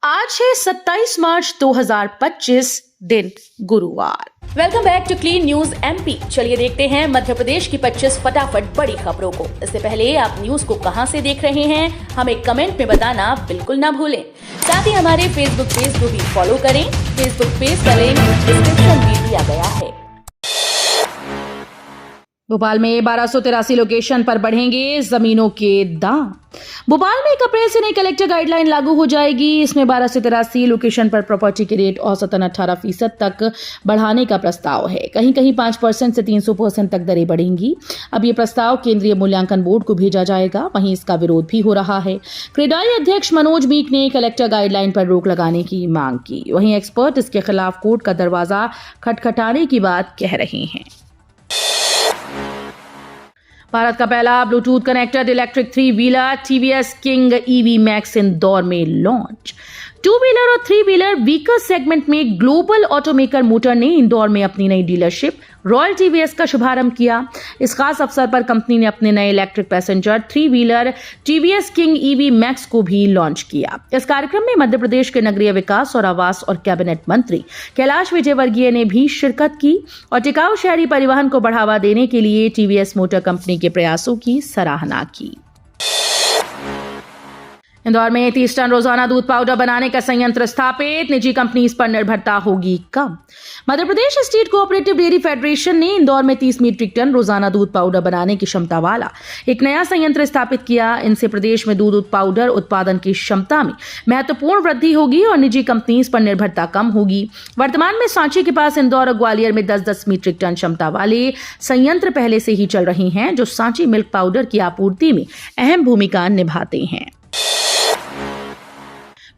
आज है 27 मार्च 2025 दिन गुरुवार। Welcome back to clean news MP. चलिए देखते हैं मध्य प्रदेश की 25 फटाफट बड़ी खबरों को। इससे पहले आप न्यूज को कहां से देख रहे हैं हमें कमेंट में बताना बिल्कुल ना भूलें। साथ ही हमारे फेसबुक पेज को भी फॉलो करें। फेसबुक पेज का लिंक डिस्क्रिप्शन में दिया गया है। भोपाल में 1283 लोकेशन पर बढ़ेंगे जमीनों के दाम। भोपाल में 1 अप्रैल से नई कलेक्टर गाइडलाइन लागू हो जाएगी। इसमें 1283 लोकेशन पर प्रॉपर्टी के रेट औसतन 18% तक बढ़ाने का प्रस्ताव है। कहीं कहीं 5% से 300% तक दरें बढ़ेंगी। अब ये प्रस्ताव केंद्रीय मूल्यांकन बोर्ड को भेजा जाएगा। वहीं इसका विरोध भी हो रहा है। क्रेडाई अध्यक्ष मनोज मीक ने कलेक्टर गाइडलाइन पर रोक लगाने की मांग की। वहीं एक्सपर्ट इसके खिलाफ कोर्ट का दरवाजा खटखटाने की बात कह रहे हैं। भारत का पहला Bluetooth connected electric 3 wheeler TVS king EV max Indore में लॉन्च। 2 व्हीलर और 3 व्हीलर व्हीकल सेगमेंट में ग्लोबल ऑटोमेकर मोटर ने इंदौर में अपनी नई डीलरशिप रॉयल टीवीएस का शुभारंभ किया। इस खास अवसर पर कंपनी ने अपने नए electric passenger 3 wheeler TVS king EV max को भी लॉन्च किया। इस कार्यक्रम में मध्य प्रदेश के नगरीय विकास और आवास और कैबिनेट मंत्री कैलाश विजयवर्गीय ने भी शिरकत की और टिकाऊ शहरी परिवहन को बढ़ावा देने के लिए टीवीएस मोटर कंपनी के प्रयासों की सराहना की। इंदौर में 30 टन रोजाना दूध पाउडर बनाने का संयंत्र स्थापित। निजी कंपनी इस पर निर्भरता होगी कम। Madhya Pradesh state cooperative dairy federation ने इंदौर में 30 मीट्रिक टन रोजाना दूध पाउडर बनाने की क्षमता वाला एक नया संयंत्र स्थापित किया। इनसे प्रदेश में दूध पाउडर उत्पादन की क्षमता में महत्वपूर्ण वृद्धि होगी और निजी कंपनी इस पर निर्भरता कम होगी। वर्तमान में सांची के पास इंदौर और ग्वालियर में 10-10 मीट्रिक टन क्षमता वाले संयंत्र पहले से ही चल रही हैं, जो सांची मिल्क पाउडर की आपूर्ति में अहम भूमिका निभाते हैं।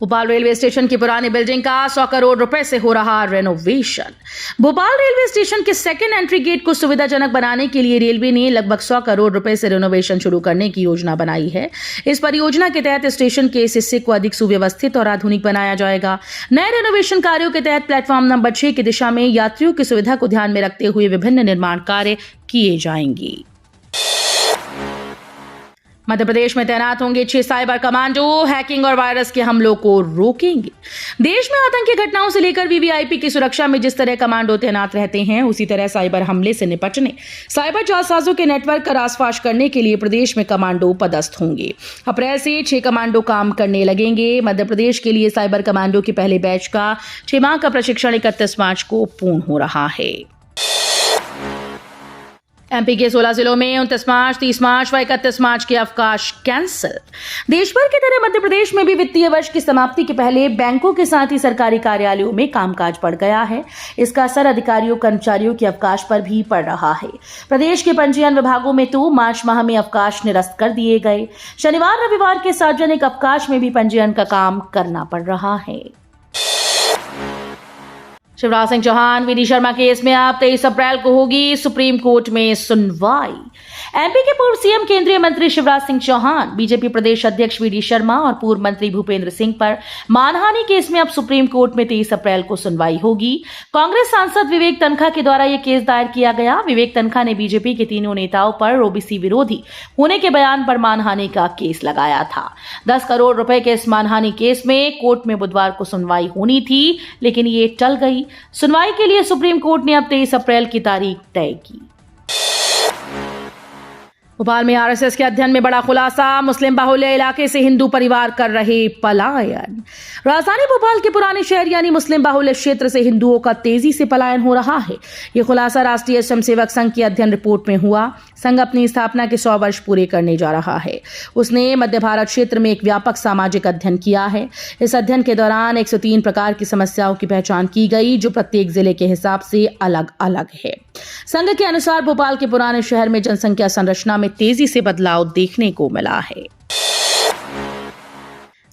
भोपाल रेलवे स्टेशन की पुरानी बिल्डिंग का 100 करोड़ रुपए से हो रहा रेनोवेशन। भोपाल रेलवे स्टेशन के सेकेंड एंट्री गेट को सुविधाजनक बनाने के लिए रेलवे ने लगभग 100 करोड़ रुपए से रेनोवेशन शुरू करने की योजना बनाई है। इस परियोजना के तहत स्टेशन के इस हिस्से को अधिक सुव्यवस्थित और आधुनिक बनाया जाएगा। नए रेनोवेशन कार्यों के तहत प्लेटफॉर्म नंबर 6 की दिशा में यात्रियों की सुविधा को ध्यान में रखते हुए विभिन्न निर्माण कार्य किए जाएंगे। मध्य प्रदेश में तैनात होंगे 6 साइबर कमांडो। हैकिंग और वायरस के हमलों को रोकेंगे। देश में आतंकी घटनाओं से लेकर वीवीआईपी की सुरक्षा में जिस तरह कमांडो तैनात रहते हैं, उसी तरह साइबर हमले से निपटने, साइबर जालसाजों के नेटवर्क का रासफाश करने के लिए प्रदेश में कमांडो पदस्थ होंगे। अप्रैल से 6 कमांडो काम करने लगेंगे। मध्य प्रदेश के लिए साइबर कमांडो के पहले बैच का 6 माह का प्रशिक्षण 31 मार्च को पूर्ण हो रहा है। एमपी के 16 जिलों में 29 मार्च, 30 मार्च व 31 मार्च के अवकाश कैंसिल। देश भर की तरह मध्य प्रदेश में भी वित्तीय वर्ष की समाप्ति के पहले बैंकों के साथ ही सरकारी कार्यालयों में कामकाज बढ़ गया है। इसका असर अधिकारियों कर्मचारियों के अवकाश पर भी पड़ रहा है। प्रदेश के पंजीयन विभागों में तो मार्च माह में अवकाश निरस्त कर दिए गए। शनिवार रविवार के सार्वजनिक अवकाश में भी पंजीयन का काम करना पड़ रहा है। शिवराज सिंह चौहान वीडी शर्मा केस में अब 23 अप्रैल को होगी सुप्रीम कोर्ट में सुनवाई। एमपी के पूर्व सीएम केंद्रीय मंत्री शिवराज सिंह चौहान, बीजेपी प्रदेश अध्यक्ष वीडी शर्मा और पूर्व मंत्री भूपेंद्र सिंह पर मानहानि केस में अब सुप्रीम कोर्ट में 23 अप्रैल को सुनवाई होगी। कांग्रेस सांसद विवेक तन्खा के द्वारा यह केस दायर किया गया। विवेक तन्खा ने बीजेपी के तीनों नेताओं पर ओबीसी विरोधी होने के बयान पर मानहानि का केस लगाया था। 10 करोड़ रुपए के इस मानहानि केस में कोर्ट में बुधवार को सुनवाई होनी थी, लेकिन ये टल गई। सुनवाई के लिए सुप्रीम कोर्ट ने अब 23 अप्रैल की तारीख तय की। भोपाल में आरएसएस के अध्ययन में बड़ा खुलासा। मुस्लिम बाहुल्य इलाके से हिंदू परिवार कर रहे पलायन। राजधानी भोपाल के पुराने शहर यानी मुस्लिम बाहुल्य क्षेत्र से हिंदुओं का तेजी से पलायन हो रहा है। यह खुलासा राष्ट्रीय स्वयंसेवक संघ की अध्ययन रिपोर्ट में हुआ। संघ अपनी स्थापना के 100 वर्ष पूरे करने जा रहा है। उसने मध्य भारत क्षेत्र में एक व्यापक सामाजिक अध्ययन किया है। इस अध्ययन के दौरान 103 प्रकार की समस्याओं की पहचान की गई, जो प्रत्येक जिले के हिसाब से अलग अलग है। संघ के अनुसार भोपाल के पुराने शहर में जनसंख्या संरचना में तेजी से बदलाव देखने को मिला है।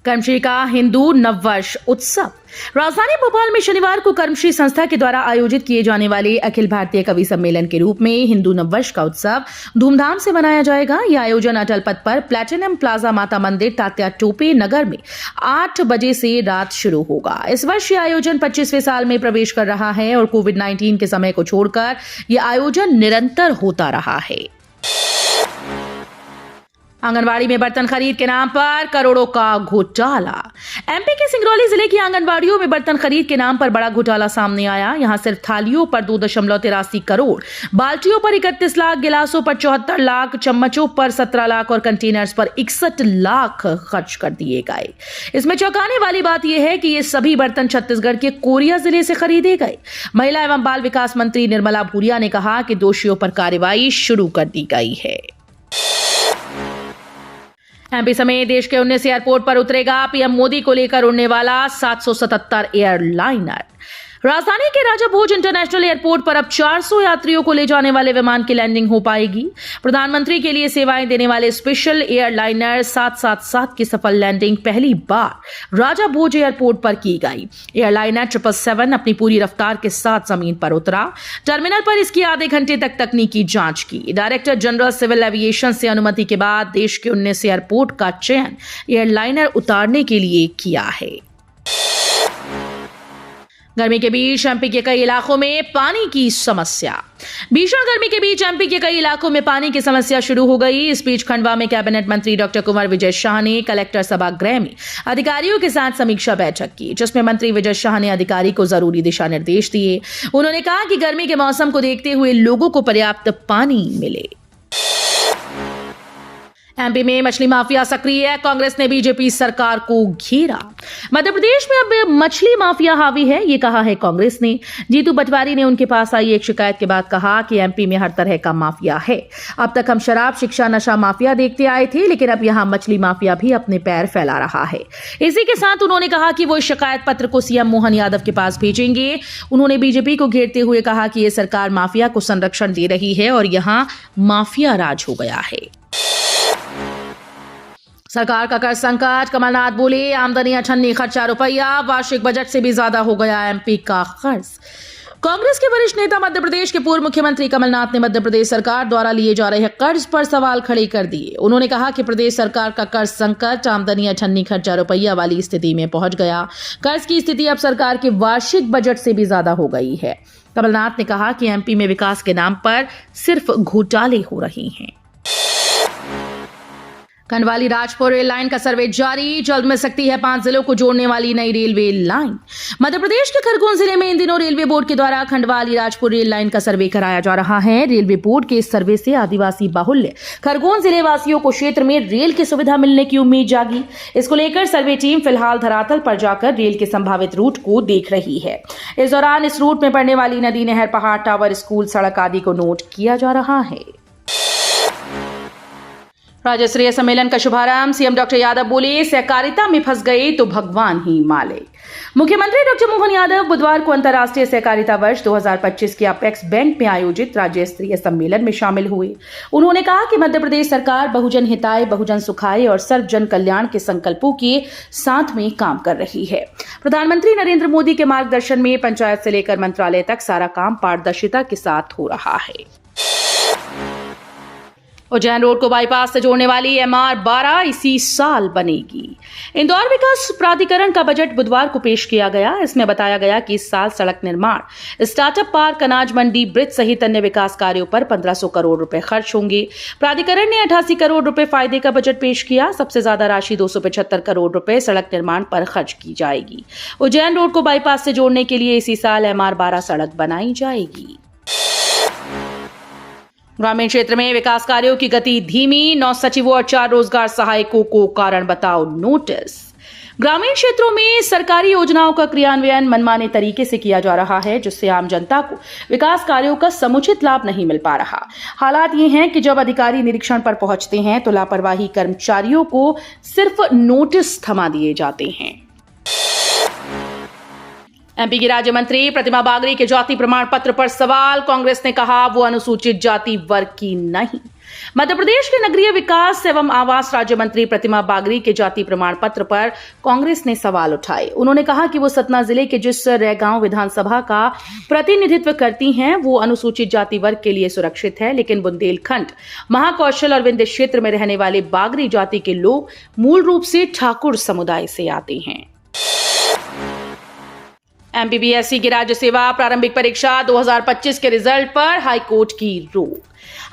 कर्मश्री का हिंदू नववर्ष उत्सव। राजधानी भोपाल में शनिवार को कर्मश्री संस्था के द्वारा आयोजित किए जाने वाले अखिल भारतीय कवि सम्मेलन के रूप में हिंदू नववर्ष का उत्सव धूमधाम से मनाया जाएगा। यह आयोजन अटल पथ पर प्लैटिनम प्लाजा माता मंदिर तात्या टोपे नगर में 8 बजे से रात शुरू होगा। इस वर्ष यह आयोजन 25वें साल में प्रवेश कर रहा है और कोविड-19 के समय को छोड़कर यह आयोजन निरंतर होता रहा है। आंगनबाड़ी में बर्तन खरीद के नाम पर करोड़ों का घोटाला। एमपी के सिंगरौली जिले की आंगनबाड़ियों में बर्तन खरीद के नाम पर बड़ा घोटाला सामने आया। यहां सिर्फ थालियों पर 2.83 करोड़, बाल्टियों पर 31 लाख, गिलासों पर 74 लाख, चम्मचों पर 17 लाख और कंटेनर्स पर 61 लाख खर्च कर दिए गए। इसमें चौंकाने वाली बात यह है कि ये सभी बर्तन छत्तीसगढ़ के कोरिया जिले से खरीदे गए। महिला एवं बाल विकास मंत्री निर्मला भूरिया ने कहा कि दोषियों पर कार्रवाई शुरू कर दी गई है। एमपी समेत देश के 19 एयरपोर्ट पर उतरेगा पीएम मोदी को लेकर उड़ने वाला 777 एयरलाइनर। राजधानी के राजा भोज इंटरनेशनल एयरपोर्ट पर अब 400 यात्रियों को ले जाने वाले विमान की लैंडिंग हो पाएगी। प्रधानमंत्री के लिए सेवाएं देने वाले स्पेशल एयरलाइनर 777 की सफल लैंडिंग पहली बार राजा भोज एयरपोर्ट पर की गई। एयरलाइनर 777 अपनी पूरी रफ्तार के साथ जमीन पर उतरा। टर्मिनल पर इसकी आधे घंटे तक तकनीकी जांच की। डायरेक्टर जनरल सिविल एविएशन से अनुमति के बाद देश के 19 एयरपोर्ट का चयन एयरलाइनर उतारने के लिए किया है। गर्मी के बीच एमपी के कई इलाकों में पानी की समस्या। भीषण गर्मी के बीच एमपी के कई इलाकों में पानी की समस्या शुरू हो गई। इस बीच खंडवा में कैबिनेट मंत्री डॉक्टर कुंवर विजय शाह ने कलेक्टर सभागृह में अधिकारियों के साथ समीक्षा बैठक की, जिसमें मंत्री विजय शाह ने अधिकारी को जरूरी दिशा निर्देश दिए। उन्होंने कहा कि गर्मी के मौसम को देखते हुए लोगों को पर्याप्त पानी मिले। एमपी में मछली माफिया सक्रिय है। कांग्रेस ने बीजेपी सरकार को घेरा। मध्य प्रदेश में अब मछली माफिया हावी है, ये कहा है कांग्रेस ने। जीतू पटवारी ने उनके पास आई एक शिकायत के बाद कहा कि एमपी में हर तरह का माफिया है। अब तक हम शराब, शिक्षा, नशा माफिया देखते आए थे, लेकिन अब यहां मछली माफिया भी अपने पैर फैला रहा है। इसी के साथ उन्होंने कहा कि वो इस शिकायत पत्र को सीएम मोहन यादव के पास भेजेंगे। उन्होंने बीजेपी को घेरते हुए कहा कि ये सरकार माफिया को संरक्षण दे रही है और यहां माफिया राज हो गया है। सरकार का कर्ज संकट। कमलनाथ बोले, आमदनी अठन्नी, खर्चा रुपया, वार्षिक बजट से भी ज्यादा हो गया एमपी का कर्ज। कांग्रेस के वरिष्ठ नेता मध्य प्रदेश के पूर्व मुख्यमंत्री कमलनाथ ने मध्य प्रदेश सरकार द्वारा लिए जा रहे कर्ज पर सवाल खड़े कर दिए। उन्होंने कहा कि प्रदेश सरकार का कर्ज संकट आमदनी अठन्नी, खर्चा रुपया वाली स्थिति में पहुंच गया। कर्ज की स्थिति अब सरकार के वार्षिक बजट से भी ज्यादा हो गई है। कमलनाथ ने कहा कि एमपी में विकास के नाम पर सिर्फ घोटाले हो रहे हैं। खंडवाली राजपुर रेल लाइन का सर्वे जारी। जल्द मिल सकती है 5 जिलों को जोड़ने वाली नई रेलवे लाइन। मध्य प्रदेश के खरगोन जिले में इन दिनों रेलवे बोर्ड के द्वारा खंडवाली राजपुर रेल लाइन का सर्वे कराया जा रहा है। रेलवे बोर्ड के इस सर्वे से आदिवासी बाहुल्य खरगोन जिले वासियों को क्षेत्र में रेल की सुविधा मिलने की उम्मीद जागी। इसको लेकर सर्वे टीम फिलहाल धरातल पर जाकर रेल के संभावित रूट को देख रही है। इस दौरान इस रूट में पड़ने वाली नदी, नहर, पहाड़, टावर, स्कूल, सड़क आदि को नोट किया जा रहा है। राज्य स्तरीय सम्मेलन का शुभारंभ। सीएम डॉक्टर यादव बोले, सहकारिता में फंस गए तो भगवान ही माले। मुख्यमंत्री डॉक्टर मोहन यादव बुधवार को अंतर्राष्ट्रीय सहकारिता वर्ष 2025 के अपेक्स बैंक में आयोजित राज्य स्तरीय सम्मेलन में शामिल हुए। उन्होंने कहा कि मध्य प्रदेश सरकार बहुजन हिताय, बहुजन सुखाय और सर्व जन कल्याण के संकल्पों के साथ में काम कर रही है। प्रधानमंत्री नरेंद्र मोदी के मार्गदर्शन में पंचायत से लेकर मंत्रालय तक सारा काम पारदर्शिता के साथ हो रहा है। उज्जैन रोड को बाईपास से जोड़ने वाली MR-12 इसी साल बनेगी। इंदौर विकास प्राधिकरण का बजट बुधवार को पेश किया गया। इसमें बताया गया कि इस साल सड़क निर्माण, स्टार्टअप पार्क, अनाज मंडी, ब्रिज सहित अन्य विकास कार्यों पर 1500 करोड़ रुपए खर्च होंगे। प्राधिकरण ने 88 करोड़ रुपए फायदे का बजट पेश किया। सबसे ज्यादा राशि 275 करोड़ रुपए सड़क निर्माण पर खर्च की जाएगी। उज्जैन रोड को बाईपास से जोड़ने के लिए इसी साल MR-12 सड़क बनाई जाएगी। ग्रामीण क्षेत्र में विकास कार्यों की गति धीमी। 9 सचिवों और 4 रोजगार सहायकों को कारण बताओ नोटिस। ग्रामीण क्षेत्रों में सरकारी योजनाओं का क्रियान्वयन मनमाने तरीके से किया जा रहा है, जिससे आम जनता को विकास कार्यों का समुचित लाभ नहीं मिल पा रहा। हालात ये हैं कि जब अधिकारी निरीक्षण पर पहुंचते हैं तो लापरवाही कर्मचारियों को सिर्फ नोटिस थमा दिए जाते हैं। एमपी की राज्य मंत्री प्रतिमा बागरी के जाति प्रमाण पत्र पर सवाल। कांग्रेस ने कहा वो अनुसूचित जाति वर्ग की नहीं। मध्य प्रदेश के नगरीय विकास एवं आवास राज्य मंत्री प्रतिमा बागरी के जाति प्रमाण पत्र पर कांग्रेस ने सवाल उठाए। उन्होंने कहा कि वो सतना जिले के जिस रैगांव विधानसभा का प्रतिनिधित्व करती हैं वो अनुसूचित जाति वर्ग के लिए सुरक्षित है, लेकिन बुंदेलखंड, महाकौशल और विंध्य क्षेत्र में रहने वाले बागरी जाति के लोग मूल रूप से ठाकुर समुदाय से आते हैं। एमपीपीएससी की राज्य सेवा प्रारंभिक परीक्षा 2025 के रिजल्ट पर हाईकोर्ट की रोक।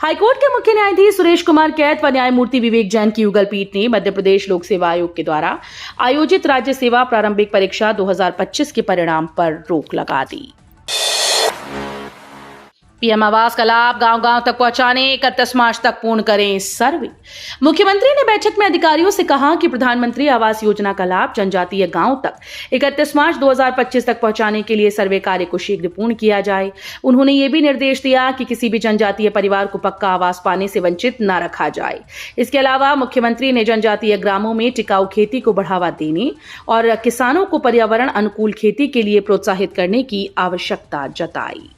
हाईकोर्ट के मुख्य न्यायाधीश सुरेश कुमार कैत व न्यायमूर्ति विवेक जैन की युगल पीठ ने मध्य प्रदेश लोक सेवा आयोग के द्वारा आयोजित राज्य सेवा प्रारंभिक परीक्षा 2025 के परिणाम पर रोक लगा दी। पीएम आवास का लाभ गांव-गांव तक पहुंचाने 31 मार्च तक पूर्ण करें सर्वे। मुख्यमंत्री ने बैठक में अधिकारियों से कहा कि प्रधानमंत्री आवास योजना का लाभ जनजातीय गांव तक 31 मार्च 2025 तक पहुंचाने के लिए सर्वे कार्य को शीघ्र पूर्ण किया जाए। उन्होंने ये भी निर्देश दिया कि किसी भी जनजातीय परिवार को पक्का आवास पाने से वंचित न रखा जाए। इसके अलावा मुख्यमंत्री ने जनजातीय ग्रामों में टिकाऊ खेती को बढ़ावा देने और किसानों को पर्यावरण अनुकूल खेती के लिए प्रोत्साहित करने की आवश्यकता जताई।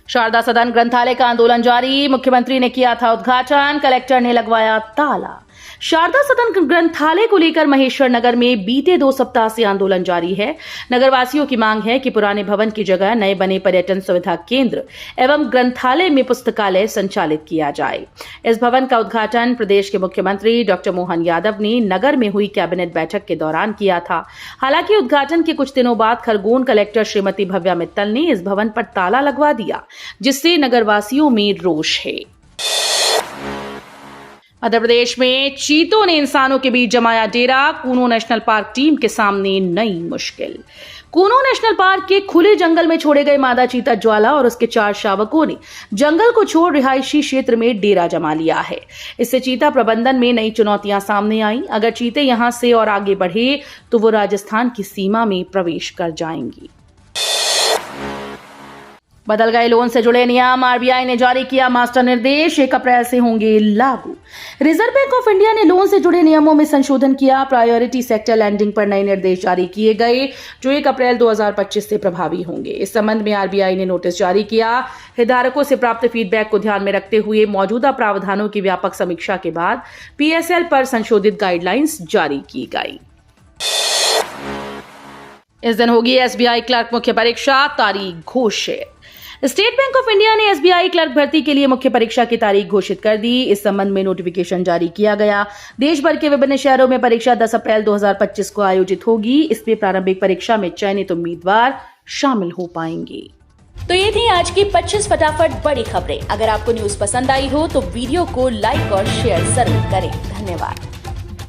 शारदा सदन ग्रंथालय का आंदोलन जारी। मुख्यमंत्री ने किया था उद्घाटन, कलेक्टर ने लगवाया ताला। शारदा सदन ग्रंथालय को लेकर महेश्वर नगर में बीते 2 सप्ताह से आंदोलन जारी है। नगरवासियों की मांग है कि पुराने भवन की जगह नए बने पर्यटन सुविधा केंद्र एवं ग्रंथालय में पुस्तकालय संचालित किया जाए। इस भवन का उद्घाटन प्रदेश के मुख्यमंत्री डॉक्टर मोहन यादव ने नगर में हुई कैबिनेट बैठक के दौरान किया था। हालांकि उद्घाटन के कुछ दिनों बाद खरगोन कलेक्टर श्रीमती भव्या मित्तल ने इस भवन पर ताला लगवा दिया, जिससे नगरवासियों में रोष है। मध्य प्रदेश में चीतों ने इंसानों के बीच जमाया डेरा। कूनो नेशनल पार्क टीम के सामने नई मुश्किल। कूनो नेशनल पार्क के खुले जंगल में छोड़े गए मादा चीता ज्वाला और उसके 4 शावकों ने जंगल को छोड़ रिहायशी क्षेत्र में डेरा जमा लिया है। इससे चीता प्रबंधन में नई चुनौतियां सामने आई। अगर चीते यहां से और आगे बढ़े तो वो राजस्थान की सीमा में प्रवेश कर जाएंगी। बदल गए लोन से जुड़े नियम। आरबीआई ने जारी किया मास्टर निर्देश, 1 अप्रैल से होंगे लागू। रिजर्व बैंक ऑफ इंडिया ने लोन से जुड़े नियमों में संशोधन किया। प्रायोरिटी सेक्टर लैंडिंग पर नए निर्देश जारी किए गए, जो 1 अप्रैल 2025 से प्रभावी होंगे। इस संबंध में आरबीआई ने नोटिस जारी किया। हितधारकों से प्राप्त फीडबैक को ध्यान में रखते हुए मौजूदा प्रावधानों की व्यापक समीक्षा के बाद पीएसएल पर संशोधित गाइडलाइंस जारी की गई। इस दिन होगी एसबीआई क्लर्क मुख्य परीक्षा, तारीख घोषित। स्टेट बैंक ऑफ इंडिया ने एसबीआई क्लर्क भर्ती के लिए मुख्य परीक्षा की तारीख घोषित कर दी। इस संबंध में नोटिफिकेशन जारी किया गया। देश भर के विभिन्न शहरों में परीक्षा 10 अप्रैल 2025 को आयोजित होगी। इसमें प्रारंभिक परीक्षा में चयनित उम्मीदवार शामिल हो पाएंगे। तो ये थी आज की 25 फटाफट बड़ी खबरें। अगर आपको न्यूज पसंद आई हो तो वीडियो को लाइक और शेयर जरूर करें। धन्यवाद।